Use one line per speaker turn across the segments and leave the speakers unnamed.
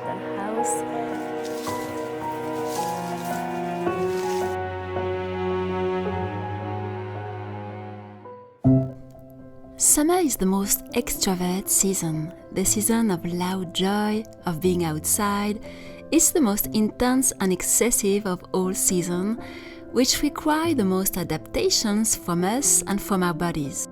Dollhouse. Summer is the most extrovert season, the season of loud joy, of being outside. It's the most intense and excessive of all seasons, which require the most adaptations from us and from our bodies.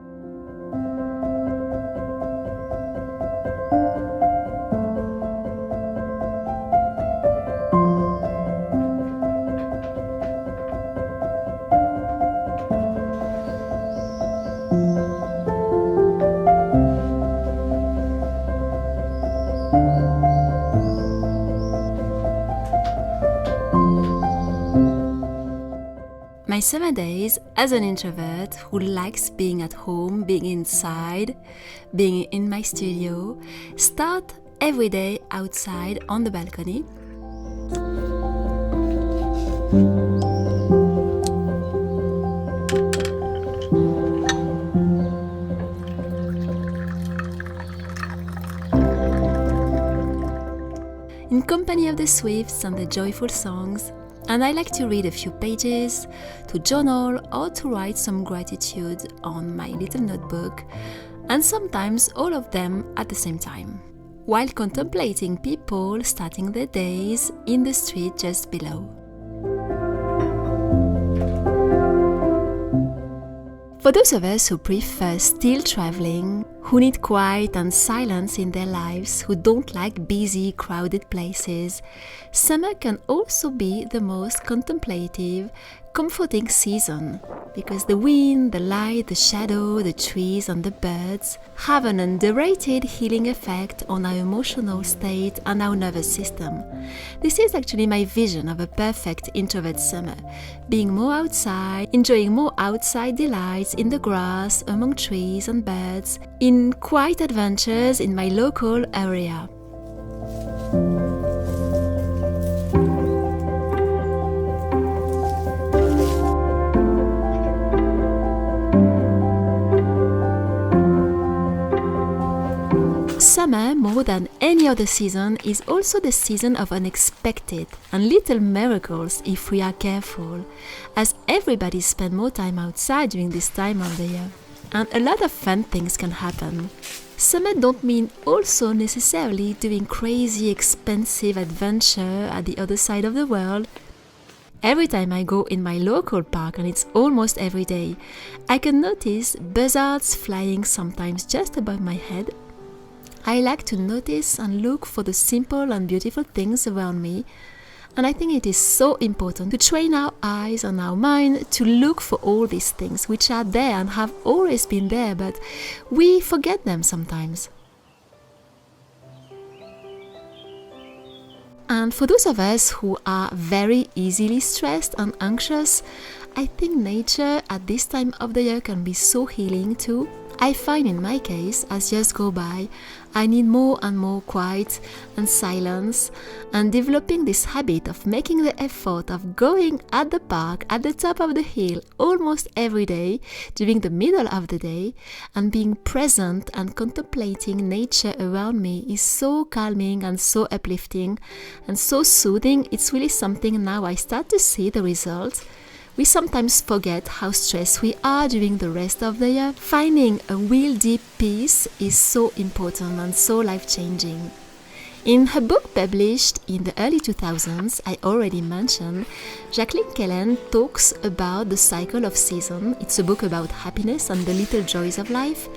My summer days as an introvert who likes being at home, being inside, being in my studio, start every day outside on the balcony. In company of the swifts and the joyful songs, and I like to read a few pages, to journal or to write some gratitude on my little notebook, and sometimes all of them at the same time, while contemplating people starting their days in the street just below. For those of us who prefer still traveling, who need quiet and silence in their lives, who don't like busy, crowded places, summer can also be the most contemplative, comforting season, because the wind, the light, the shadow, the trees and the birds have an underrated healing effect on our emotional state and our nervous system. This is actually my vision of a perfect introvert summer, being more outside, enjoying more outside delights in the grass, among trees and birds, in quiet adventures in my local area. Summer, more than any other season, is also the season of unexpected and little miracles if we are careful, as everybody spends more time outside during this time of the year, and a lot of fun things can happen. Summer don't mean also necessarily doing crazy, expensive adventure at the other side of the world. Every time I go in my local park, and it's almost every day, I can notice buzzards flying sometimes just above my head. I like to notice and look for the simple and beautiful things around me, and I think it is so important to train our eyes and our mind to look for all these things which are there and have always been there, but we forget them sometimes. And for those of us who are very easily stressed and anxious, I think nature at this time of the year can be so healing too. I find in my case, as years go by, I need more and more quiet and silence, and developing this habit of making the effort of going at the park at the top of the hill almost every day during the middle of the day, and being present and contemplating nature around me is so calming and so uplifting and so soothing. It's really something now I start to see the results. We sometimes forget how stressed we are during the rest of the year. Finding a real deep peace is so important and so life-changing. In her book published in the early 2000s, I already mentioned, Jacqueline Kellen talks about the cycle of season. It's a book about happiness and the little joys of life.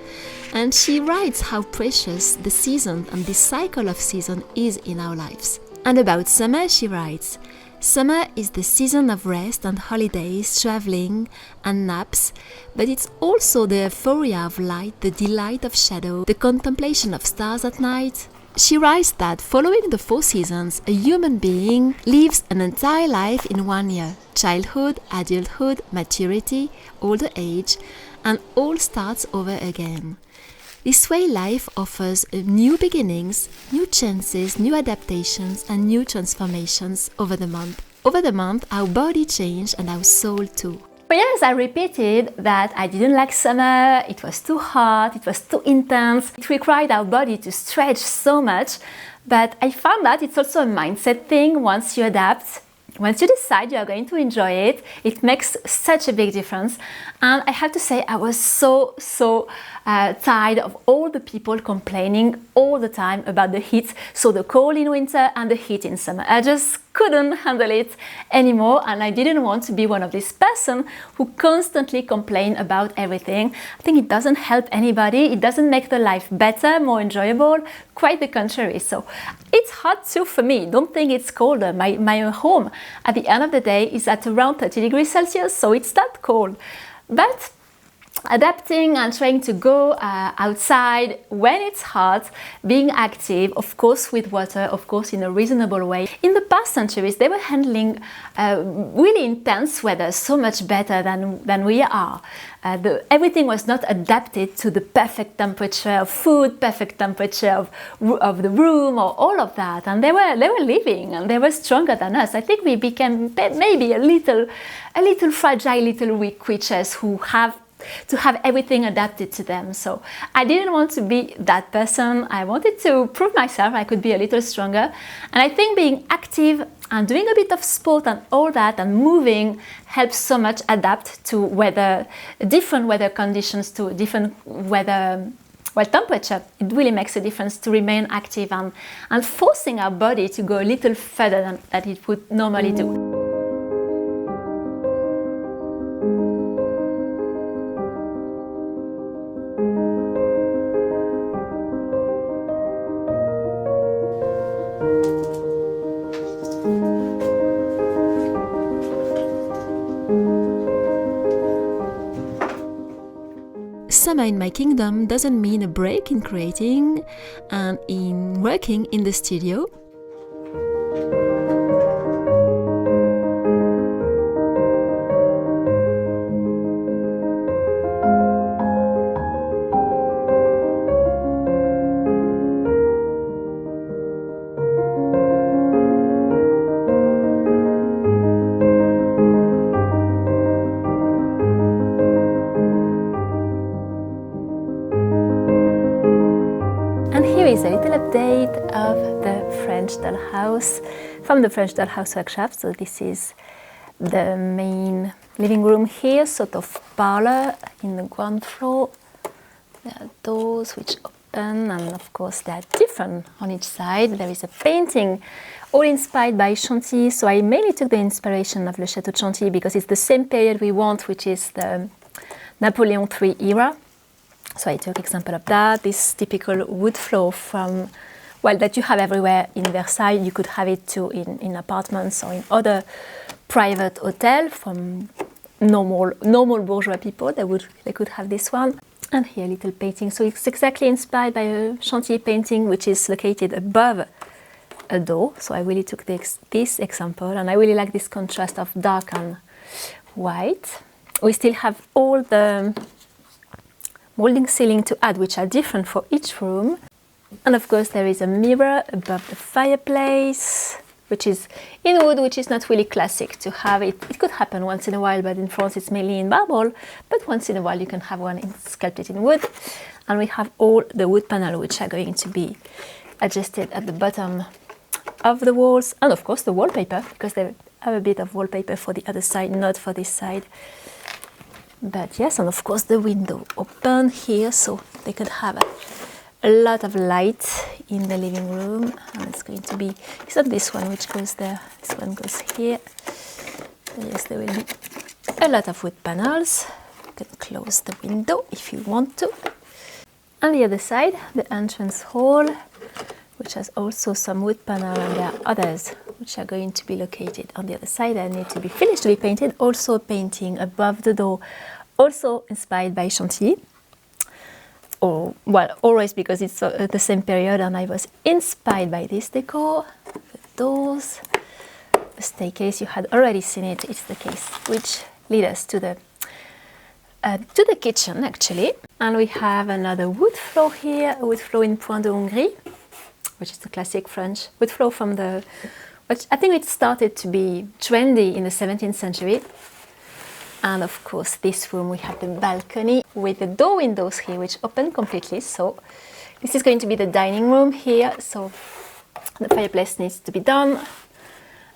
And she writes how precious the season and this cycle of season is in our lives. And about summer, she writes, "Summer is the season of rest and holidays, traveling and naps, but it's also the euphoria of light, the delight of shadow, the contemplation of stars at night." She writes that following the 4 seasons, a human being lives an entire life in 1 year: childhood, adulthood, maturity, older age, and all starts over again. This way life offers new beginnings, new chances, new adaptations, and new transformations over the month. Over the month, our body changed and our soul too. For years, I repeated that I didn't like summer, it was too hot, it was too intense, it required our body to stretch so much,
But I found that it's also a mindset thing. Once you adapt, once you decide you are going to enjoy it, it makes such a big difference. And I have to say, I was so tired of all the people complaining all the time about the heat. So the cold in winter and the heat in summer. I just couldn't handle it anymore, and I didn't want to be one of these person who constantly complain about everything. I think it doesn't help anybody. It doesn't make the life better, more enjoyable, quite the contrary. So it's hot too for me. Don't think it's colder. My home at the end of the day is at around 30 degrees Celsius, so it's not cold. But adapting and trying to go outside when it's hot, being active, of course with water, of course in a reasonable way. In the past centuries, they were handling really intense weather so much better than we are. Everything was not adapted to the perfect temperature of food, perfect temperature of the room, or all of that. And they were living, and they were stronger than us. I think we became maybe a little fragile, little weak creatures who have to have everything adapted to them. So I didn't want to be that person. I wanted to prove myself I could be a little stronger. And I think being active and doing a bit of sport and all that and moving helps so much adapt to different weather conditions, to different weather temperature. It really makes a difference to remain active and forcing our body to go a little further than it would normally do.
Summer in my kingdom doesn't mean a break in creating and in working in the studio.
Is a little update of the French dollhouse from the French dollhouse workshop. So this is the main living room here, sort of parlor in the ground floor. There are doors which open, and of course they are different on each side. There is a painting all inspired by Chantilly. So I mainly took the inspiration of Le Château de Chantilly because it's the same period we want, which is the Napoleon III era. So I took example of that, this typical wood floor that you have everywhere in Versailles. You could have it too in apartments or in other private hotels from normal bourgeois people. They could have this one. And here a little painting. So it's exactly inspired by a Chantilly painting which is located above a door. So I really took this example, and I really like this contrast of dark and white. We still have all the molding ceiling to add, which are different for each room. And of course there is a mirror above the fireplace, which is in wood, which is not really classic to have. It could happen once in a while, but in France it's mainly in marble. But once in a while you can have one sculpted in wood. And we have all the wood panels, which are going to be adjusted at the bottom of the walls. And of course the wallpaper, because they have a bit of wallpaper for the other side, not for this side. But yes, and of course the window open here, so they could have a lot of light in the living room. And it's going to be, it's not this one which goes there, this one goes here. So yes, there will be a lot of wood panels. You can close the window if you want to. On the other side, the entrance hall, which has also some wood panel, and there are others which are going to be located on the other side and need to be finished to be painted. Also a painting above the door, also inspired by Chantilly. Or, well, always because it's the same period, and I was inspired by this decor. The doors, the staircase, you had already seen it. It's the case which leads us to the kitchen actually. And we have another wood floor here, a wood floor in Point de Hongrie, which is the classic French wood floor from which I think it started to be trendy in the 17th century. And of course, this room, we have the balcony with the door windows here, which open completely. So this is going to be the dining room here. So The fireplace needs to be done,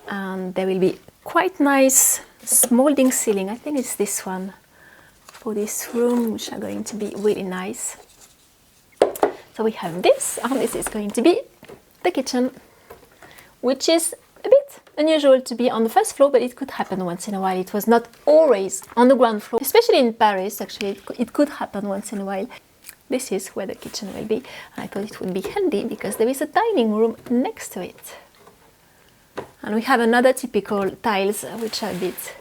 and there will be quite nice molding ceiling. I think it's this one for this room, which are going to be really nice. So we have this, and this is going to be the kitchen, which is a bit unusual to be on the first floor, but it could happen once in a while. It was not always on the ground floor, especially in Paris. Actually, it could happen once in a while. This is where the kitchen will be. I thought it would be handy because there is a dining room next to it. And we have another typical tiles, which are a bit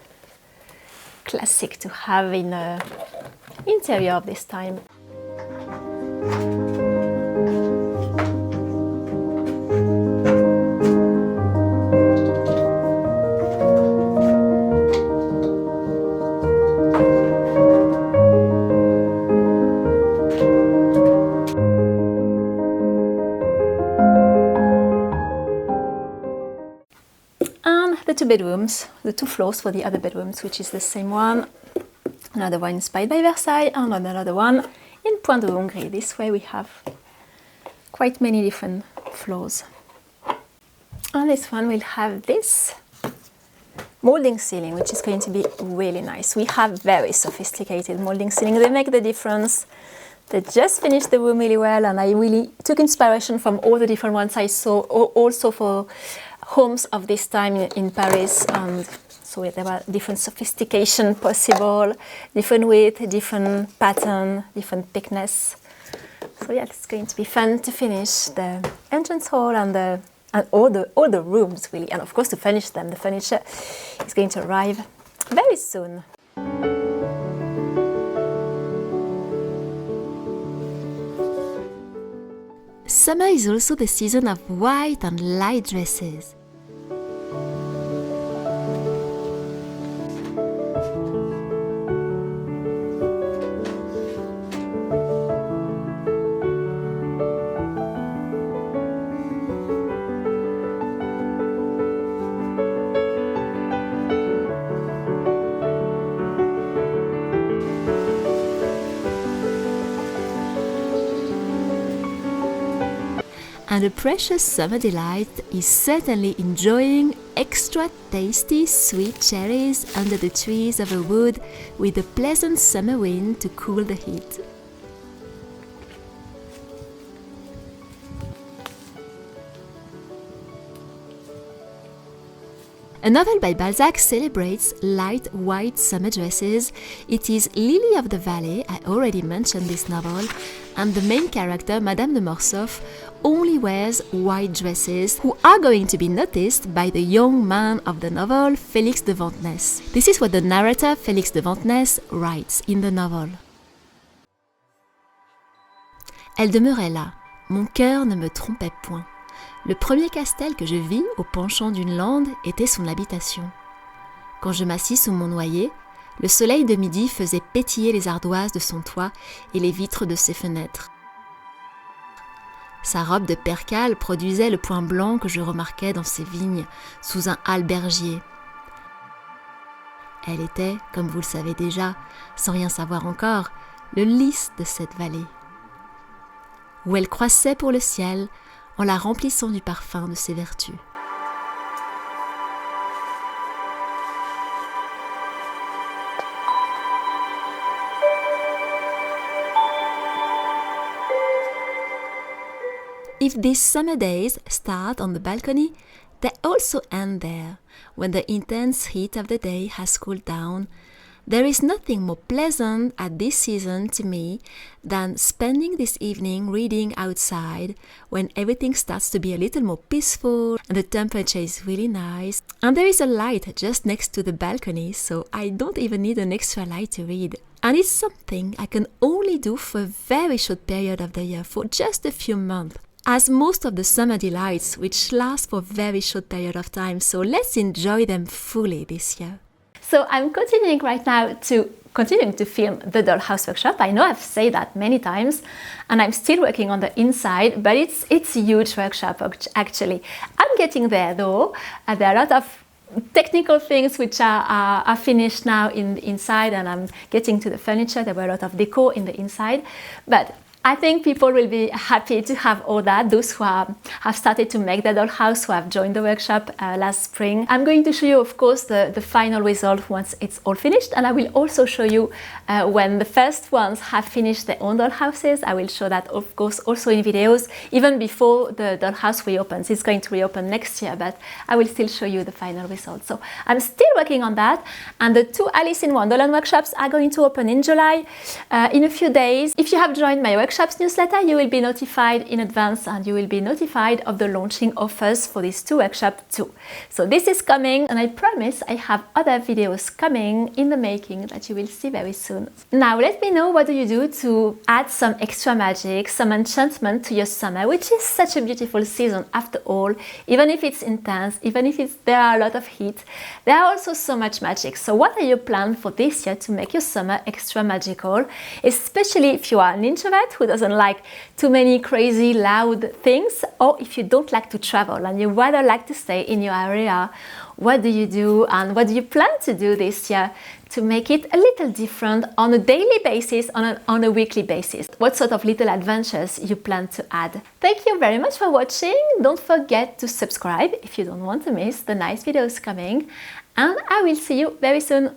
classic to have in the interior of this time. The two bedrooms, the two floors for the other bedrooms, which is the same one. Another one inspired by Versailles, and another one in Point de Hongrie. This way we have quite many different floors. And this one will have this molding ceiling, which is going to be really nice. We have very sophisticated molding ceiling. They make the difference. They just finished the room really well, and I really took inspiration from all the different ones I saw, also for homes of this time in Paris. And so there were different sophistication possible, different width, different pattern, different thickness. So yeah, it's going to be fun to finish the entrance hall and all the rooms really, and of course to furnish them. The furniture is going to arrive very soon.
Summer is also the season of white and light dresses. And a precious summer delight is certainly enjoying extra tasty sweet cherries under the trees of a wood with a pleasant summer wind to cool the heat. A novel by Balzac celebrates light white summer dresses. It is Lily of the Valley, I already mentioned this novel, and the main character, Madame de Morcerf, only wears white dresses, who are going to be noticed by the young man of the novel, Félix de Vantenesse. This is what the narrator, Félix de Vantenesse, writes in the novel. Elle demeurait là, mon cœur ne me trompait point. Le premier castel que je vis au penchant d'une lande était son habitation. Quand je m'assis sous mon noyer, le soleil de midi faisait pétiller les ardoises de son toit et les vitres de ses fenêtres. Sa robe de percale produisait le point blanc que je remarquais dans ses vignes, sous un albergier. Elle était, comme vous le savez déjà, sans rien savoir encore, le lys de cette vallée, où elle croissait pour le ciel, en la remplissant du parfum de ses vertus. If these summer days start on the balcony, they also end there. When the intense heat of the day has cooled down, there is nothing more pleasant at this season to me than spending this evening reading outside when everything starts to be a little more peaceful and the temperature is really nice. And there is a light just next to the balcony, so I don't even need an extra light to read. And it's something I can only do for a very short period of the year, for just a few months, as most of the summer delights, which last for a very short period of time, so let's enjoy them fully this year.
So I'm continuing right now to film the Dollhouse workshop. I know I've said that many times, and I'm still working on the inside, but it's a huge workshop actually. I'm getting there though. There are a lot of technical things which are finished now inside, and I'm getting to the furniture. There were a lot of decor in the inside, but I think people will be happy to have all that, those who have started to make the dollhouse, who have joined the workshop last spring. I'm going to show you, of course, the final result once it's all finished, and I will also show you when the first ones have finished their own dollhouses. I will show that, of course, also in videos, even before the dollhouse reopens. It's going to reopen next year, but I will still show you the final result. So I'm still working on that, and the 2 Alice in Wonderland workshops are going to open in July, in a few days. If you have joined my workshops newsletter, you will be notified in advance, and you will be notified of the launching offers for these 2 workshops too. So this is coming, and I promise I have other videos coming in the making that you will see very soon. Now let me know, what do you do to add some extra magic, some enchantment to your summer, which is such a beautiful season after all. Even if it's intense, even if there are a lot of heat, there are also so much magic. So what are your plans for this year to make your summer extra magical, especially if you are an introvert who doesn't like too many crazy loud things, or if you don't like to travel and you rather like to stay in your area? What do you do, and what do you plan to do this year to make it a little different on a daily basis, on a weekly basis? What sort of little adventures you plan to add? Thank you very much for watching. Don't forget to subscribe if you don't want to miss the nice videos coming, and I will see you very soon.